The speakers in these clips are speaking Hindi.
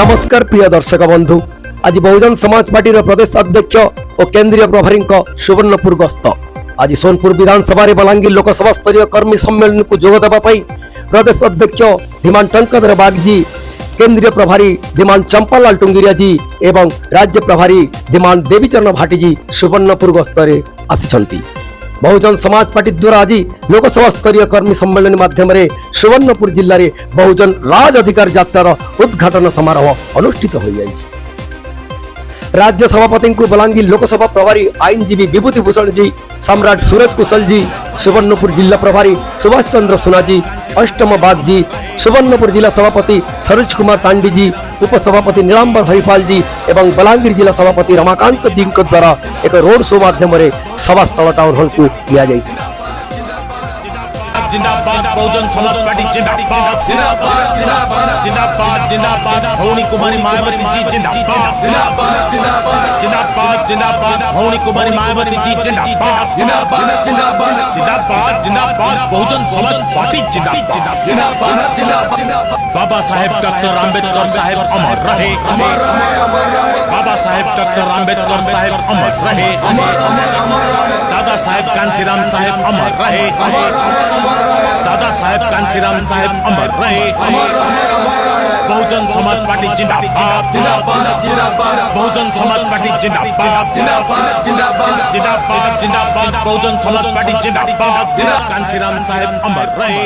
नमस्कार प्रिय दर्शक बंधु, आज बहुजन समाज पार्टी प्रदेश अध्यक्ष और केंद्रीय प्रभारी सुवर्णपुर गस्त। आज सोनपुर विधानसभा बलांगीर लोकसभा स्तरीय कर्मी सम्मेलन को जोग देवाई प्रदेश अध्यक्ष धीमान टंकाधर बागजी, केंद्रीय प्रभारी धीमान चंपालाल टुंगिरिया जी एवं राज्य प्रभारी धीमान देवीचरण भाटी जी सुवर्णपुर गस्तरे आसिछंती। बहुजन समाज पार्टी द्वारा आज लोकसभा स्तरीय कर्मी सम्मेलन माध्यम सुवर्णपुर जिले में बहुजन राज अधिकार यात्रार उद्घाटन समारोह अनुष्ठित हो जाइए। राज्य सभापति को बलांगीर लोकसभा प्रभारी आईनजीवी विभूति भूषण जी, सम्राट सूरज कुशल जी, सुवर्णपुर जिला प्रभारी सुभाष चंद्र सुना जी, अष्टम बाग जी, सुवर्णपुर जिला सभापति सरोज कुमार तांडी जी, उपसभापति नीलांबर हरिपाल जी एवं बलांगीर जिला सभापति रमाकांत जी द्वारा एक रोड शो माध्यम सभा स्थल टाउन हॉल को लिया जाइए। जिंदाबाद बहुजन समाज पार्टी जिंदाबाद जिंदाबाद जिंदाबाद जिंदाबाद भौनी कुमारी मायावती जी जिंदाबाद जिंदाबाद जिंदाबाद जिंदाबाद भौनी कुमारी मायावती जी जिंदाबाद जिंदाबाद जिंदाबाद जिंदाबाद बहुजन समाज पार्टी जिंदाबाद। बाबा साहेब डॉक्टर आंबेडकर साहेब अमर रहे, बाबा साहेब डॉक्टर आंबेडकर साहेब अमर रहे, दादा साहेब कांशीराम साहेब अमर रहे, दादा साहेब कांशीराम साहेब अमर रहे। बहुजन समाज पार्टी जिंदाबाद बहुजन समाज पार्टी जिंदाबाद जिंदाबाद जिंदाबाद बहुजन समाज पार्टी जिंदाबाद। कांशीराम साहेब अमर रहे,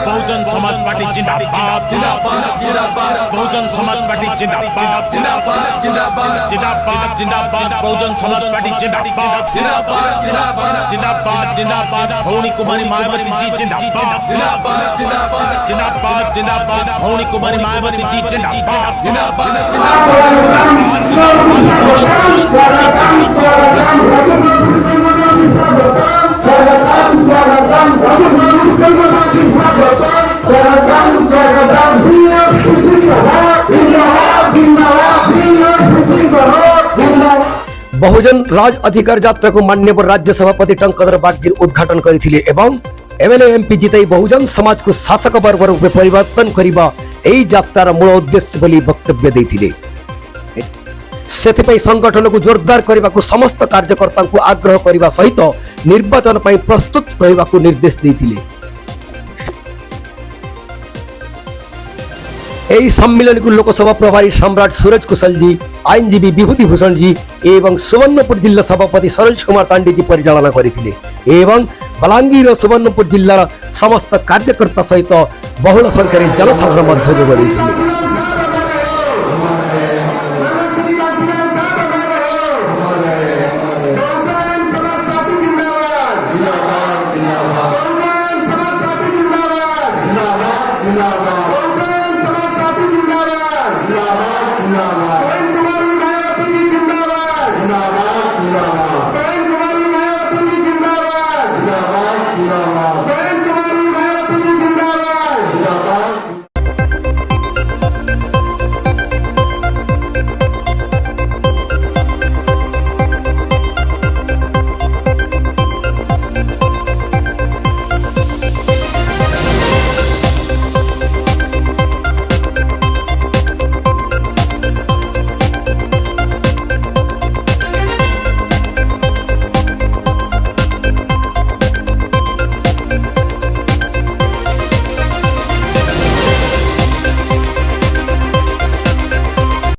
बहुजन समाज पार्टी जिंदाबाद बहुजन समाज पार्टी जिंदाबाद जिंदाबाद जिंदाबाद बहुजन समाज पार्टी जिंदाबाद जिंदाबाद जिंदाबाद भौनी कुमारी मायावती जी जिंदाबाद जिंदाबाद जिंदाबाद भौनी कुमारी मायावती जी जिंदाबाद बहुजन राज अधिकार यात्रा को माननीय राज्य सभापति टंकाधर बागजी उद्घाटन करथिले एवं एमएलए एमपी जिताई बहुजन समाज को शासक वर्ग रूपे परिवर्तन करिबा एई यात्रार मूल उद्देश्य बोली वक्तव्य देथिले। सेथिपई संगठन को जोरदार करने को समस्त कार्यकर्ता को आग्रह करने सहित निर्वाचन पर प्रस्तुत रहिबा को निर्देश देथिले। एई सम्मेलन को लोकसभा प्रभारी सम्राट सूरज कुशल जी, आईनजीवी विभूति भूषण जी एवं सुवर्णपुर जिला सभापति सरोज कुमार तांडी जी परिचालना करथिले एवं बलांगीर और सुवर्णपुर जिलार समस्त कार्यकर्ता सहित बहुल संख्यार जनसाधारण मध्य जोग देथिले।